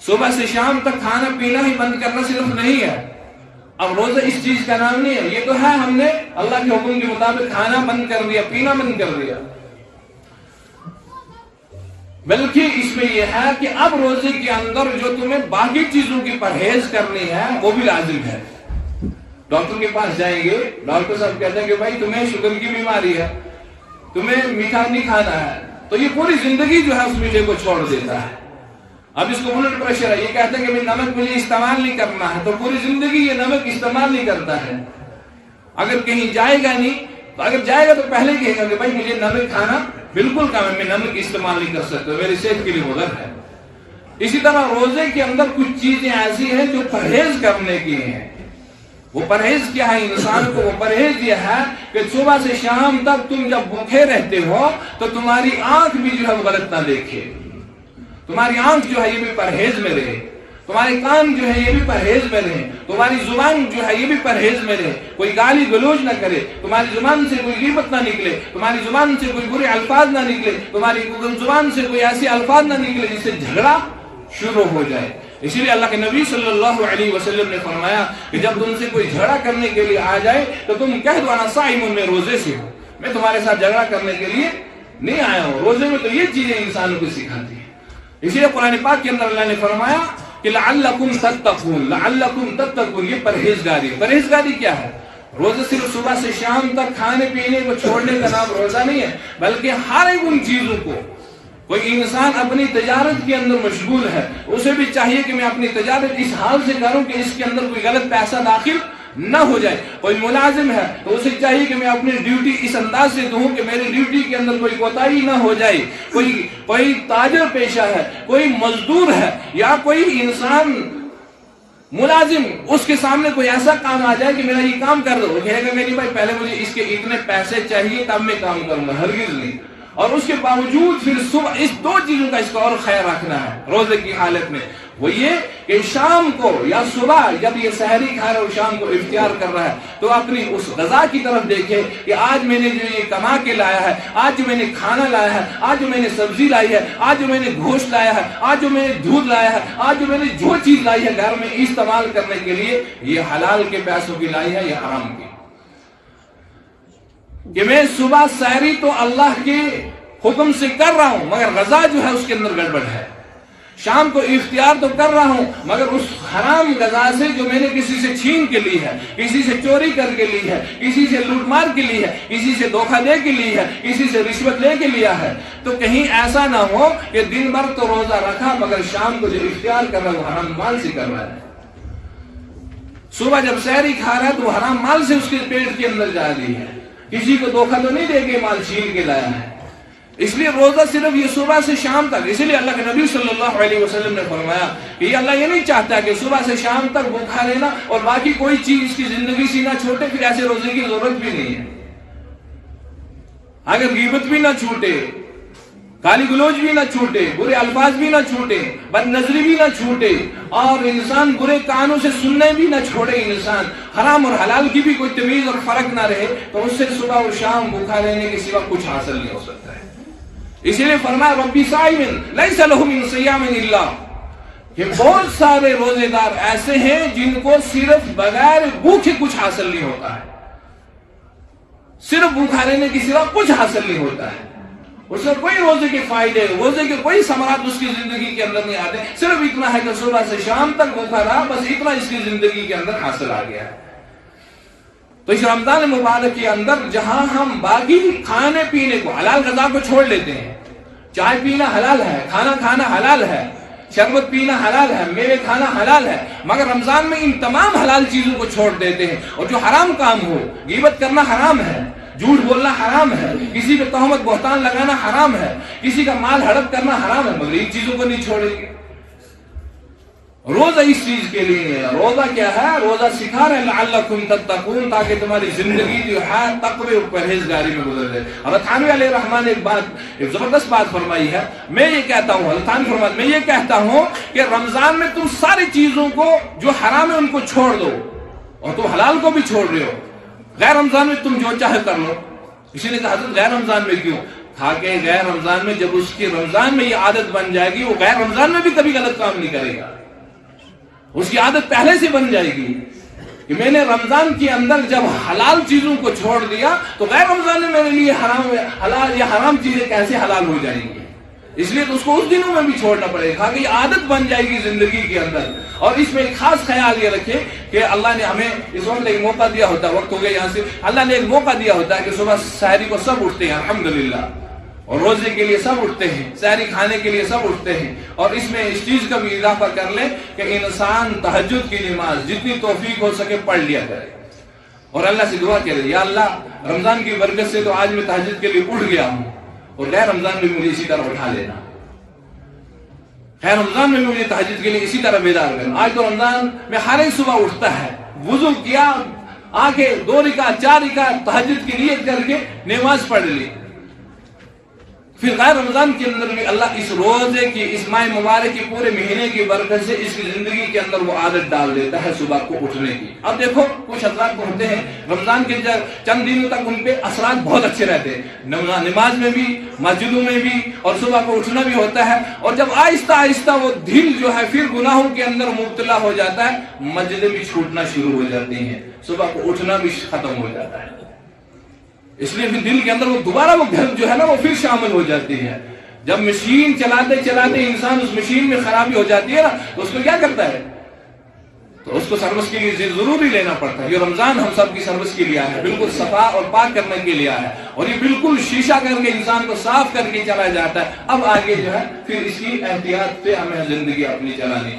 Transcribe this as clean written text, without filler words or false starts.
صبح سے شام تک کھانا پینا ہی بند کرنا صرف نہیں ہے. اب روزہ اس چیز کا نام نہیں ہے. یہ تو ہے ہم نے اللہ کے حکم کے مطابق کھانا بند کر دیا، پینا بند کر دیا، بلکہ اس میں یہ ہے کہ اب روزے کے اندر جو تمہیں باقی چیزوں کی پرہیز کرنی ہے وہ بھی لازم ہے. ڈاکٹر کے پاس جائیں گے، ڈاکٹر صاحب کہتے ہیں کہ بھائی تمہیں شوگر کی بیماری ہے، تمہیں میٹھا نہیں کھانا ہے، تو یہ پوری زندگی جو ہے اس میٹھے کو چھوڑ دیتا ہے. اب اس کو بلڈ پریشر ہے، یہ کہتے ہیں کہ میں نمک مجھے استعمال نہیں کرنا ہے، تو پوری زندگی یہ نمک استعمال نہیں کرتا ہے. اگر کہیں جائے گا نہیں تو اگر جائے گا تو پہلے کہے گا کہ بھائی مجھے نمک کھانا بالکل کم ہے، میں نمک استعمال نہیں کر سکتا، میری صحت کے لیے مضر ہے. اسی طرح روزے کے اندر کچھ چیزیں ایسی ہیں جو پرہیز کرنے کی ہیں. وہ پرہیز کیا ہے انسان کو؟ وہ پرہیز یہ ہے کہ صبح سے شام تک تم جب بھوکے رہتے ہو تو تمہاری آنکھ بھی جو ہے غلط نہ دیکھے، تمہاری آنکھ جو ہے یہ بھی پرہیز میں رہے، تمہارے کان جو ہے یہ بھی پرہیز میں رہے، تمہاری زبان جو ہے یہ بھی پرہیز میں رہے، کوئی گالی گلوچ نہ کرے، تمہاری زبان سے کوئی غیبت نہ نکلے، تمہاری زبان سے کوئی برے الفاظ نہ نکلے، تمہاری زبان سے کوئی ایسے الفاظ نہ نکلے جس سے جھگڑا شروع ہو جائے. اسی لیے اللہ کے نبی صلی اللہ علیہ وسلم نے فرمایا کہ جب تم سے کوئی جھگڑا کرنے کے لیے آ جائے تو تم کہہ دو انا صائم، میں روزے سے ہوں، میں تمہارے ساتھ جھگڑا کرنے کے لیے نہیں آیا ہوں. روزے میں تو یہ چیزیں انسانوں کو سکھاتی ہیں. اسی لیے قرآن پاک کے اندر اللہ نے فرمایا کہ لعلکم تتقون، لعلکم تتقون، یہ پرہیزگاری. پرہیزگاری کیا ہے؟ روزہ صرف صبح سے شام تک کھانے پینے کو چھوڑنے کا نام روزہ نہیں ہے، بلکہ ہر ایک ان چیزوں کو. کوئی انسان اپنی تجارت کے اندر مشغول ہے، اسے بھی چاہیے کہ میں اپنی تجارت اس حال سے کروں کہ اس کے اندر کوئی غلط پیسہ داخل نہ ہو جائے. کوئی ملازم ہے تو اسے چاہیے کہ میں اپنی ڈیوٹی اس انداز سے دوں کہ میری ڈیوٹی کے اندر کوئی کوتاہی نہ ہو جائے. کوئی تاجر پیشہ ہے، کوئی مزدور ہے، یا کوئی انسان ملازم، اس کے سامنے کوئی ایسا کام آ جائے کہ میرا یہ کام کر دو، وہ کہے گا میری بھائی پہلے مجھے اس کے اتنے پیسے چاہیے تب میں کام کروں گا، ہرگز نہیں. اور اس کے باوجود پھر صبح اس دو چیزوں کا اس کا اور خیال رکھنا ہے روزے کی حالت میں. وہ یہ کہ شام کو یا صبح جب یہ سحری کھا رہا ہے اور شام کو افطار کر رہا ہے تو اپنی اس غذا کی طرف دیکھے کہ آج میں نے جو یہ کما کے لایا ہے، آج جو میں نے کھانا لایا ہے، آج جو میں نے سبزی لائی ہے، آج جو میں نے گوشت لایا ہے، آج جو میں نے دودھ لایا ہے، آج جو میں نے جو چیز لائی ہے گھر میں استعمال کرنے کے لیے، یہ حلال کے پیسوں کی لائی ہے یا حرام کی. کہ میں صبح سحری تو اللہ کے حکم سے کر رہا ہوں مگر غذا جو ہے اس کے اندر گڑبڑ ہے. شام کو افطار تو کر رہا ہوں مگر اس حرام غذا سے جو میں نے کسی سے چھین کے لی ہے، کسی سے چوری کر کے لی ہے، کسی سے لوٹ مار کے لی ہے، کسی سے دھوکہ دے کے لی ہے، کسی سے رشوت لے کے لیا ہے، تو کہیں ایسا نہ ہو کہ دن بھر تو روزہ رکھا مگر شام کو جو افطار کر رہا ہے وہ حرام مال سے کر رہا ہے. صبح جب سحری کھا رہا ہے تو وہ حرام مال سے اس کے پیٹ کے اندر جا رہی ہے. کسی کو دھوکہ تو نہیں دے کے مال چھین کے لایا ہے. اس لیے روزہ صرف یہ صبح سے شام تک. اسی لیے اللہ کے نبی صلی اللہ علیہ وسلم نے فرمایا کہ یہ اللہ یہ نہیں چاہتا کہ صبح سے شام تک بھوکا رہنا اور باقی کوئی چیز اس کی زندگی سے نہ چھوٹے، پھر ایسے روزے کی ضرورت بھی نہیں ہے. اگر غیبت بھی نہ چھوٹے، گالی گلوچ بھی نہ چھوٹے، برے الفاظ بھی نہ چھوٹے، بد نظری بھی نہ چھوٹے، اور انسان برے کانوں سے سننے بھی نہ چھوڑے، انسان حرام اور حلال کی بھی کوئی تمیز اور فرق نہ رہے، تو اس سے صبح اور شام بھوکا رہنے کے سوا کچھ حاصل نہیں ہو سکتا ہے. اسی لیے فرمایا ربی صائم لیس لہ من صیام الا، کہ بہت سارے روزے دار ایسے ہیں جن کو صرف بغیر بھوکے کچھ حاصل نہیں ہوتا ہے، صرف بھوکا رہنے کے سوا کچھ حاصل نہیں ہوتا ہے. اس میں کوئی روزے کے فائدے، روزے کے کوئی ثمرات اس کی زندگی کے اندر نہیں آتے، صرف اتنا ہے کہ صبح سے شام تک بھوکا رہا، بس اتنا اس کی زندگی کے اندر حاصل آ گیا ہے. تو اس رمضان مبارک کے اندر جہاں ہم باقی کھانے پینے کو، حلال غذا کو چھوڑ لیتے ہیں، چائے پینا حلال ہے، کھانا کھانا حلال ہے، شربت پینا حلال ہے، میوے کھانا حلال ہے، مگر رمضان میں ان تمام حلال چیزوں کو چھوڑ دیتے ہیں. اور جو حرام کام ہو، غیبت کرنا حرام ہے، جھوٹ بولنا حرام ہے، کسی پہ تہمت بہتان لگانا حرام ہے، کسی کا مال ہڑپ کرنا حرام ہے، مگر ان چیزوں کو نہیں چھوڑیں گے. روزہ اس چیز کے لیے ہے. روزہ کیا ہے؟ روزہ سکھا رہے لعلکم تتقون، تاکہ تمہاری زندگی جو ہے تقوی اور پرہیزگاری میں گزر جائے. حضرت تھانوی علیہ الرحمن نے ایک زبردست بات فرمائی ہے. میں یہ کہتا ہوں، حضرت تھانوی فرماتے میں یہ کہتا ہوں کہ رمضان میں تم ساری چیزوں کو جو حرام ہے ان کو چھوڑ دو، اور تم حلال کو بھی چھوڑ رہے ہو. غیر رمضان میں تم جو چاہے کر لو. اسی لیے کہا حضرت غیر رمضان میں کیوں؟ کھا کے غیر رمضان میں جب اس کی رمضان میں یہ عادت بن جائے گی، وہ غیر رمضان میں بھی کبھی غلط کام نہیں کرے گا. اس کی عادت پہلے سے بن جائے گی کہ میں نے رمضان کے اندر جب حلال چیزوں کو چھوڑ دیا تو غیر رمضان میں میرے لیے حلال یا حرام چیزیں کیسے حلال ہو جائیں گی. اس لیے تو اس کو اس دنوں میں بھی چھوڑنا پڑے گا کہ یہ عادت بن جائے گی زندگی کے اندر. اور اس میں ایک خاص خیال یہ رکھے کہ اللہ نے ہمیں اس وقت ایک موقع دیا ہوتا ہے, وقت ہو گیا یہاں سے, اللہ نے ایک موقع دیا ہوتا ہے کہ صبح سحری کو سب اٹھتے ہیں الحمدللہ, اور روزے کے لیے سب اٹھتے ہیں, سحری کھانے کے لیے سب اٹھتے ہیں. اور اس میں اس چیز کا بھی اضافہ کر لیں کہ انسان تہجد کی نماز جتنی توفیق ہو سکے پڑھ لیا کرے, اور اللہ سے دعا کرے یا اللہ رمضان کی برکت سے تو آج میں تہجد کے لیے اٹھ گیا ہوں, اور غیر رمضان میں مجھے اسی طرح اٹھا لینا, خیر رمضان میں مجھے تہجد کے لیے اسی طرح بیدار کرنا. آج تو رمضان میں ہر ایک صبح اٹھتا ہے, وضو کیا, آگے 2 رکعت 4 رکعت تہجد کی نیت کر کے نماز پڑھ لی. پھر غیر رمضان کے اندر بھی اللہ اس روزے کی, اس ماہ مبارک کی پورے مہینے کی برکت سے اس کی زندگی کے اندر وہ عادت ڈال دیتا ہے صبح کو اٹھنے کی. اب دیکھو کچھ حضرات کو ہوتے ہیں رمضان کے چند دنوں تک ان پہ اثرات بہت اچھے رہتے ہیں, نماز میں بھی, مسجدوں میں بھی, اور صبح کو اٹھنا بھی ہوتا ہے. اور جب آہستہ آہستہ وہ دل جو ہے پھر گناہوں کے اندر مبتلا ہو جاتا ہے, مسجدیں بھی چھوٹنا شروع ہو جاتی ہیں, صبح کو اٹھنا بھی ختم ہو جاتا ہے. اس لیے پھر دل کے اندر وہ دوبارہ وہ گھر جو ہے نا وہ پھر شامل ہو جاتی ہے. جب مشین چلاتے چلاتے انسان اس مشین میں خرابی ہو جاتی ہے نا تو اس کو کیا کرتا ہے, تو اس کو سروس کے لیے ضروری لینا پڑتا ہے. یہ رمضان ہم سب کی سروس کے لیے ہے, بالکل صفا اور پاک کرنے کے لیے ہے, اور یہ بالکل شیشہ کر کے انسان کو صاف کر کے چلا جاتا ہے. اب آگے جو ہے پھر اس کی احتیاط سے ہمیں زندگی اپنی چلانی.